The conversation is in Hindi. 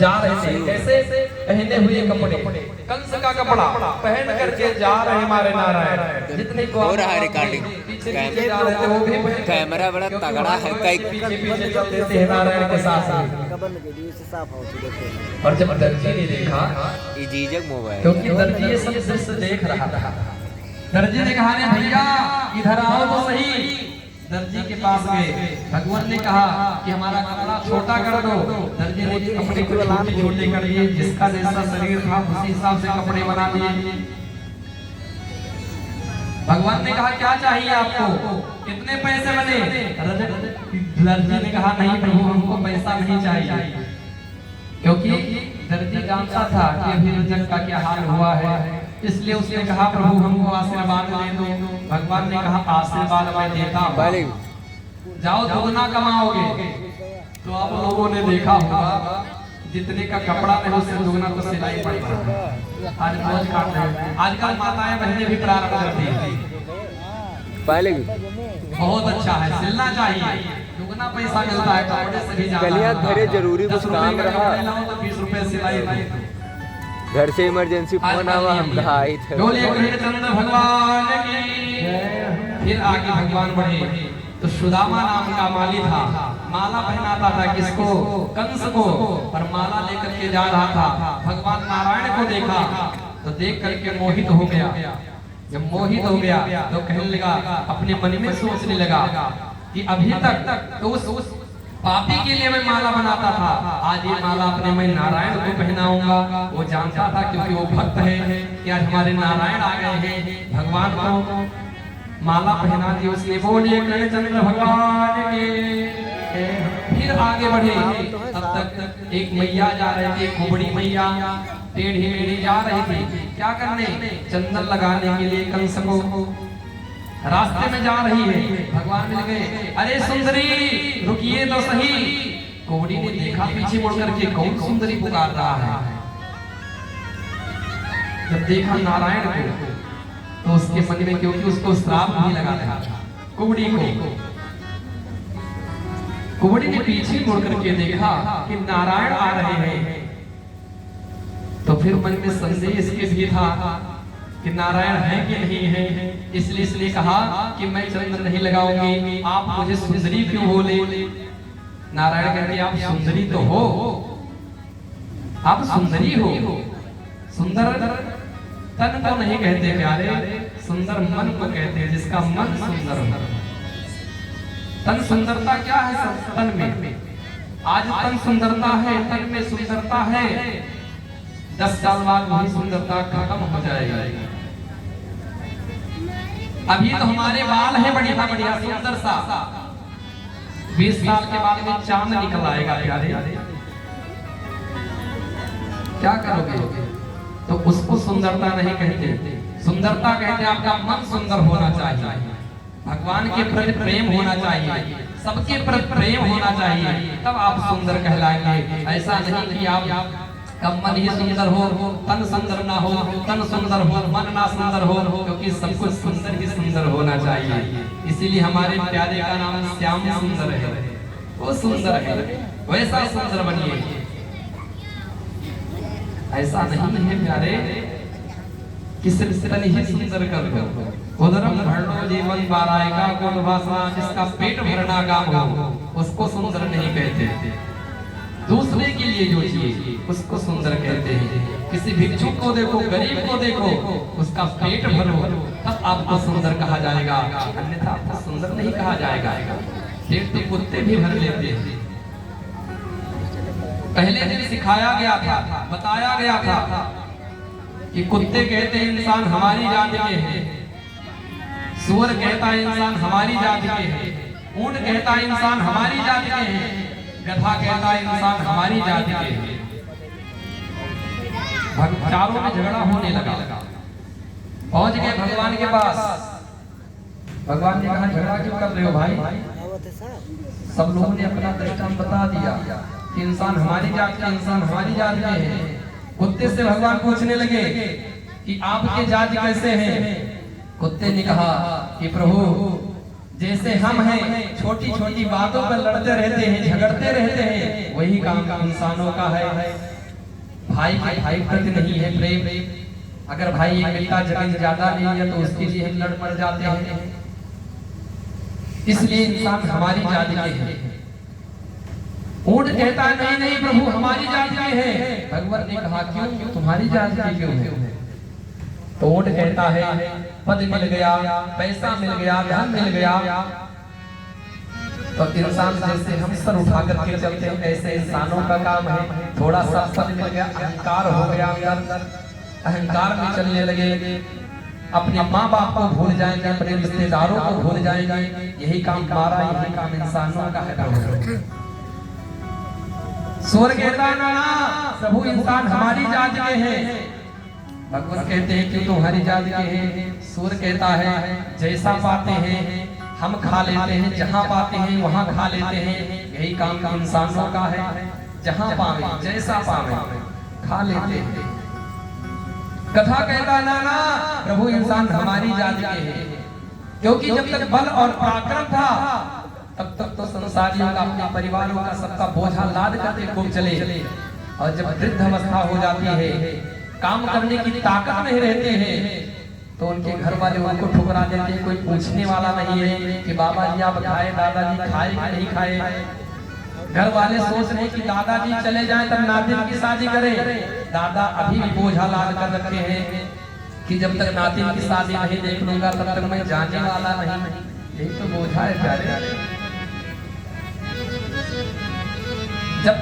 जा रहे थे, कैसे पहने हुए कपड़े, कंस का कपड़ा पहन करके जा रहे हमारे नारायण। जितने को हो रहा है रिकॉर्डिंग, कैमरा बड़ा तगड़ा है, पीछे चलते थे नारायण के साथ। और जब दर्जी ने देखा, इजीजक मोबाइल, क्योंकि दर्जी ये सब दृश्य देख रहा था, दर्जी ने कहा ने भैया इधर आओ तो सही। दर्जी के पास गए, भगवान ने कहा कि हमारा कपड़ा छोटा कर दो। दर्जी ने कपड़े को छोटे छोटे कर दिए, जिसका जैसा शरीर था उसी हिसाब से कपड़े बना दिए। भगवान ने कहा क्या चाहिए आपको, कितने पैसे बने? दर्जी ने कहा नहीं प्रभु हमको पैसा नहीं चाहिए, क्योंकि दर्जी जानता था कि अभी रजक का क्या हाल हुआ है, इसलिए उसने कहा प्रभु हमको आशीर्वाद दे दो। भगवान ने कहा आशीर्वाद मैं देता हूं, जाओ दुगना कमाओगे। तो आप लोगों ने देखा होगा जितने का कपड़ा नहीं उससे दुगना तो सिलाई पड़ता। आज रोज काट रहे हैं, आजकल माताएं बहनें भी प्रारंभ करती हैं, बहुत अच्छा है, सिलना चाहिए, दुगना पैसा मिलता है, कपड़े से भी ज्यादा। जरूरी कुछ काम रहा तो 20 रुपए सिलाई, घर से इमरजेंसी फोन आवा, हम कहा आई थे। चंद्र भगवान की। फिर आगे भगवान बढ़े तो सुदामा नाम का माली था, माला पहनाता था किसको? कंस को, और माला लेकर के जा रहा था। भगवान नारायण को देखा तो देख करके मोहित हो गया। जब मोहित हो गया तो कहने लगा, अपने मन में सोचने लगा कि अभी तक तो उस पापी के लिए मैं माला बनाता था, आज ये माला अपने मैं नारायण को पहनाऊंगा। वो जानता था क्योंकि वो भक्त है कि आज हमारे नारायण आ गए हैं, भगवान को माला पहना दी उसने। बोलिए कृष्णचंद्र भगवान के। फिर आगे बढ़े, तब तक एक मैया जा रही थी, कुबड़ी मैया टेढ़ी मेढ़ी जा रही थी, क्या करने? चंदन लगाने के लिए कंस को। रास्ते में जा रही है, भगवान मिल गए, अरे सुंदरी रुकिए तो सही। कुबड़ी ने देखा पीछे मुड़ करके, कौन सुंदरी पुकार रहा है। जब देखा नारायण को तो उसके मन में, क्योंकि उसको श्राप भी लगा था कुबड़ी को, कुबड़ी ने पीछे मुड़ करके देखा कि नारायण आ रहे हैं, तो फिर मन में संदेह इसके भी था कि नारायण है कि नहीं है, इसलिए इसने कहा कि मैं चंदन नहीं लगाऊंगी, आप मुझे सुंदरी क्यों बोले? नारायण कहते आप सुंदरी तो हो, आप सुंदरी हो, सुंदर तन को नहीं कहते प्यारे, सुंदर मन को कहते हैं, जिसका मन सुंदर हो। तन सुंदरता क्या है तन में? आज तन सुंदरता है, तन में सुंदरता है, 10 साल बाद वही सुंदरता खत्म हो जाएगी। अभी तो हमारे बाल है बढ़िया बढ़िया सुंदर सा, 20 साल के बाद में चांद निकल आएगा प्यारे, क्या करोगे? तो उसको सुंदरता नहीं कहते, सुंदरता कहते आपका मन सुंदर होना चाहिए, भगवान के प्रति प्रेम होना चाहिए, सबके प्रति प्रेम होना चाहिए, तब आप सुंदर कहलाएंगे। ऐसा नहीं कि आप कब मन ही सुंदर हो, तन सुंदर ना हो, तन सुंदर हो मन ना सुंदर हो, क्योंकि सब कुछ सुंदर ही सुंदर होना चाहिए। इसीलिए हमारे प्यारे का नाम श्याम सुंदर है, वो सुंदर है, वैसा सुंदर बनिए। ऐसा नहीं है प्यारे कि सिर्फ तन ही सुंदर कर दो। उदरम भरणो जीवन बारायका को वासना, जिसका पेट भरना काम हो उसको सुंदर नहीं कहते, दूसरे के लिए जो चीज उसको सुंदर कहते हैं। किसी भिक्षु को देखो, गरीब को देखो, उसका पेट भरो तब आपको सुंदर कहा जाएगा, अन्यथा आपको सुंदर नहीं कहा जाएगा। पेट तो कुत्ते भी भर लेते हैं। पहले दिन सिखाया गया था, बताया गया था कि कुत्ते कहते हैं इंसान हमारी जाति के हैं, सूअर कहता है इंसान हमारी जाति के हैं, ऊंट कहता है इंसान हमारी जाति के हैं, गधा कहता है इंसान हमारी जाति के हैं। चारों में झगड़ा होने लगा, पहुंच गए भगवान के पास। भगवान ने कहा झगड़ा क्यों कर रहे हो भाई? सब लोगों ने अपना दृष्टांत बता दिया कि इंसान हमारी जाति के, इंसान हमारी जाति के हैं। कुत्ते से भगवान पूछने लगे कि आपके जाति कैसे हैं? कुत्ते ने कहा कि प्रभु जैसे हम हैं छोटी छोटी बातों पर लड़ते रहते हैं, झगड़ते रहते हैं, वही काम इंसानों का है। भाई के भाई प्रति नहीं है प्रेम। अगर भाई एक बेटा जमीन ज्यादा नहीं है तो उसके लिए हम लड़ पड़ जाते हैं। इसलिए इंसान हमारी जाति के हैं। ऊंट कहता है नहीं नहीं प्रभु हमारी जाति के हैं। भगवान ने कहा क्यों, तुम्हारी जाति के क्यों है? तो ऊंट कहता है पद मिल गया, पैसा मिल गया, धन मिल गया। तो इंसान जैसे हम सर उठा करके चलते हैं ऐसे इंसानों का काम है। थोड़ा सा पद मिल गया, अहंकार हो गया अंदर, अहंकार में चलने लगे, अपने माँ बाप को भूल जाएंगे, अपने रिश्तेदारों को भूल जाएंगे। यही काम हमारा, यही काम इंसानों का है। स्वर्ग कहता है ना प्रभु इंसान हमारी जाति के हैं। भगवान कहते हैं कि तुम्हारी जाति के हैं। सूर्य कहता है जैसा पाते हैं हम खा लेते हैं, जहाँ पाते हैं वहाँ खा लेते हैं। यही काम इंसानों का है, जहाँ पावे जैसा पावे खा लेते हैं। कथा कहता है ना प्रभु इंसान हमारी जाति के हैं, क्योंकि जब तक बल और पराक्रम था तब तक तो संसारियों का, अपने परिवारों का सबका बोझा लाद करके खूब चले। और जब वृद्ध अवस्था हो जाती है, काम करने की ताकत नहीं रहते हैं, तो उनके घर वाले उनको ठुकरा देते हैं। कोई पूछने वाला नहीं है कि बाबा जी आप खाए, दादाजी खाए कि नहीं खाए। घर वाले सोच रहे कि दादाजी चले जाएं तब नातिन की शादी करें। दादा अभी भी बोझा लाद कर रखे हैं कि जब तक नातिन की शादी नहीं देख लूंगा तब तक मैं जाने वाला नहीं। यही तो बोझा है प्यारे। जब तक